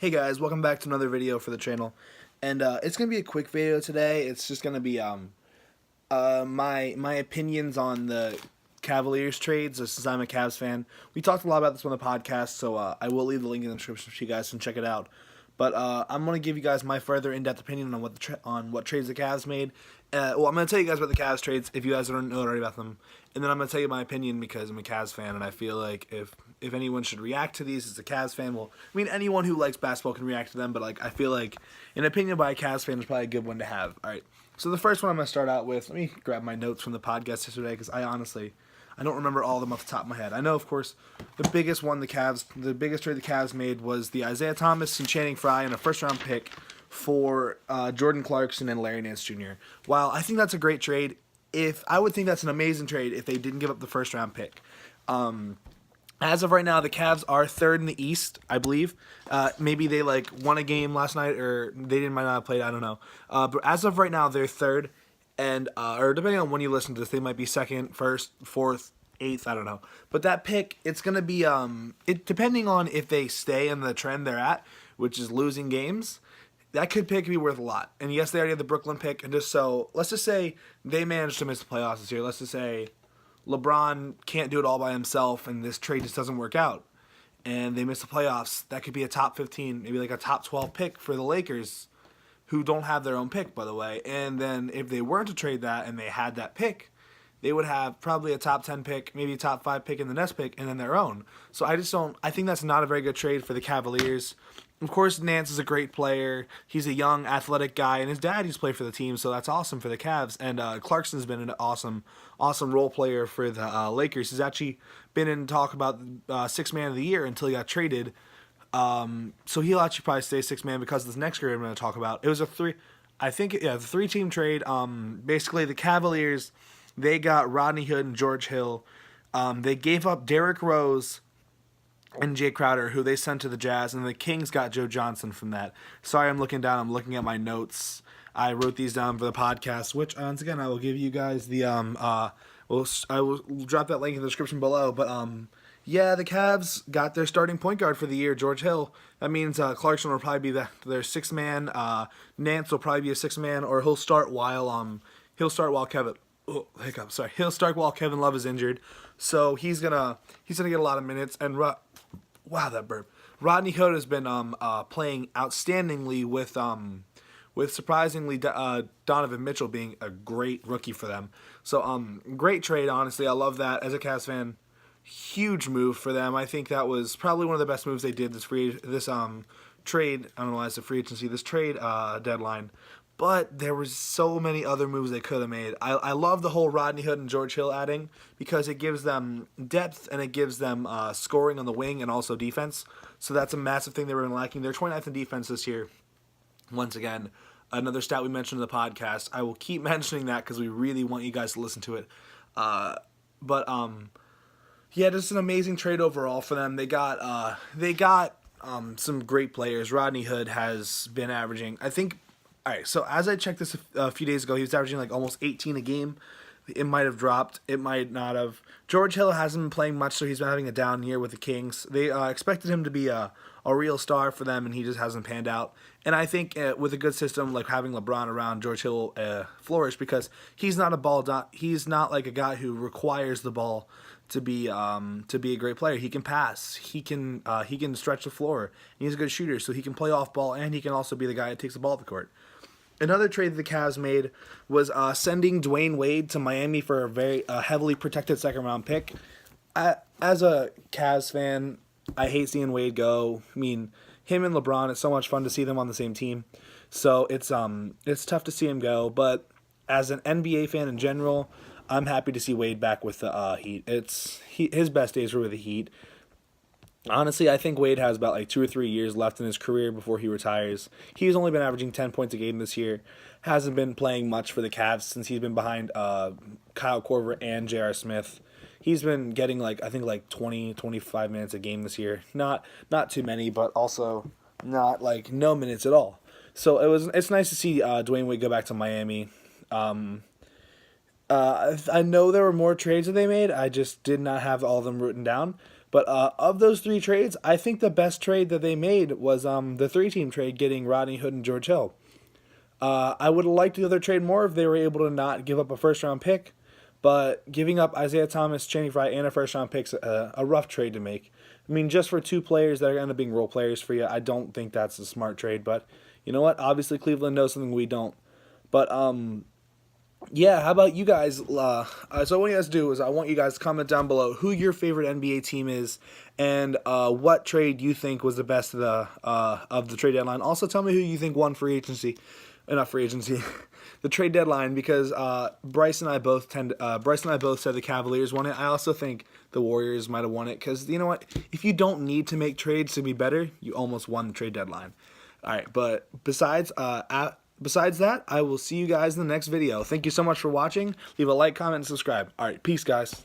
Hey guys, welcome back to another video for the channel, and it's gonna be a quick video today. It's just gonna be my opinions on the Cavaliers trades. Since I'm a Cavs fan, we talked a lot about this on the podcast, so I will leave the link in the description so you guys can check it out. But I'm gonna give you guys my further in-depth opinion on what trades the Cavs made. I'm gonna tell you guys about the Cavs trades if you guys don't know already about them, and then I'm gonna tell you my opinion because I'm a Cavs fan, and I feel like if anyone should react to these as a Cavs fan, well, I mean anyone who likes basketball can react to them, but like I feel like an opinion by a Cavs fan is probably a good one to have. All right, so the first one I'm gonna start out with. Let me grab my notes from the podcast yesterday because I don't remember all of them off the top of my head. I know, of course, the biggest trade the Cavs made was the Isaiah Thomas and Channing Frye and a first-round pick for Jordan Clarkson and Larry Nance Jr. While I think that's a great trade, I would think that's an amazing trade if they didn't give up the first-round pick. As of right now, the Cavs are third in the East, I believe. Maybe they won a game last night, or might not have played. I don't know. But as of right now, they're third. And or depending on when you listen to this, they might be second, first, fourth, eighth. I don't know. But that pick, it's gonna be depending on if they stay in the trend they're at, which is losing games. That pick could be worth a lot. And yes, they already had the Brooklyn pick. And let's just say they managed to miss the playoffs this year. Let's just say LeBron can't do it all by himself, and this trade just doesn't work out, and they miss the playoffs. That could be a top 15, maybe like a top 12 pick for the Lakers, who don't have their own pick, by the way. And then if they weren't to trade that and they had that pick, they would have probably a top 10 pick, maybe a top 5 pick in the next pick, and then their own. So I think that's not a very good trade for the Cavaliers. Of course, Nance is a great player. He's a young, athletic guy, and his dad used to play for the team, so that's awesome for the Cavs. And Clarkson's been an awesome role player for the Lakers. He's actually been in talk about Sixth Man of the Year until he got traded. So he'll actually probably stay sixth man because of this next trade I'm going to talk about. It was the 3-team trade. Basically, the Cavaliers, they got Rodney Hood and George Hill. They gave up Derrick Rose and Jay Crowder, who they sent to the Jazz, and the Kings got Joe Johnson from that. Sorry, I'm looking down. I'm looking at my notes. I wrote these down for the podcast, which once again I will give you guys the I will drop that link in the description below. But yeah, the Cavs got their starting point guard for the year, George Hill. That means Clarkson will probably be their sixth man. Nance will probably be a sixth man, or he'll start while Kevin. Oh, hiccup. Sorry, he'll start while Kevin Love is injured. So he's gonna get a lot of minutes. And wow, that burp. Rodney Hood has been playing outstandingly with surprisingly Donovan Mitchell being a great rookie for them. So great trade, honestly. I love that as a Cavs fan. Huge move for them. I think that was probably one of the best moves they did this trade. I don't know why it's a free agency. This trade deadline. But there was so many other moves they could have made. I love the whole Rodney Hood and George Hill adding because it gives them depth and it gives them scoring on the wing and also defense. So that's a massive thing they were lacking. They're 29th in defense this year. Once again, another stat we mentioned in the podcast. I will keep mentioning that because we really want you guys to listen to it. Yeah, just an amazing trade overall for them. They got some great players. Rodney Hood has been averaging, I think. All right, so as I checked this a few days ago, he was averaging almost 18 a game. It might have dropped. It might not have. George Hill hasn't been playing much, so he's been having a down year with the Kings. They expected him to be a real star for them, and he just hasn't panned out. And I think with a good system like having LeBron around, George Hill will flourish because he's not he's not like a guy who requires the ball to be a great player. He can pass. He can stretch the floor. He's a good shooter, so he can play off ball, and he can also be the guy that takes the ball to the court. Another trade that the Cavs made was sending Dwayne Wade to Miami for a very heavily protected second-round pick. As a Cavs fan, I hate seeing Wade go. I mean, him and LeBron, it's so much fun to see them on the same team. So it's tough to see him go. But as an NBA fan in general, I'm happy to see Wade back with the Heat. His best days were with the Heat. Honestly, I think Wade has about 2 or 3 years left in his career before he retires. He's only been averaging 10 points a game this year. Hasn't been playing much for the Cavs since he's been behind Kyle Korver and J.R. Smith. He's been getting 20, 25 minutes a game this year. Not too many, but also not no minutes at all. So it's nice to see Dwayne Wade go back to Miami. I know there were more trades that they made. I just did not have all of them written down. But of those 3 trades, I think the best trade that they made was the 3-team trade, getting Rodney Hood and George Hill. I would have liked the other trade more if they were able to not give up a first-round pick, but giving up Isaiah Thomas, Channing Frye, and a first-round pick's a rough trade to make. I mean, just for 2 players that are going to end up being role players for you, I don't think that's a smart trade. But you know what? Obviously, Cleveland knows something we don't. But yeah, how about you guys? So what I want you guys to do is I want you guys to comment down below who your favorite NBA team is and what trade you think was the best of the trade deadline. Also, tell me who you think won free agency. Not free agency, the trade deadline, because Bryce and I both said the Cavaliers won it. I also think the Warriors might have won it, because you know what? If you don't need to make trades to be better, you almost won the trade deadline. All right, but besides that, I will see you guys in the next video. Thank you so much for watching. Leave a like, comment, and subscribe. All right, peace, guys.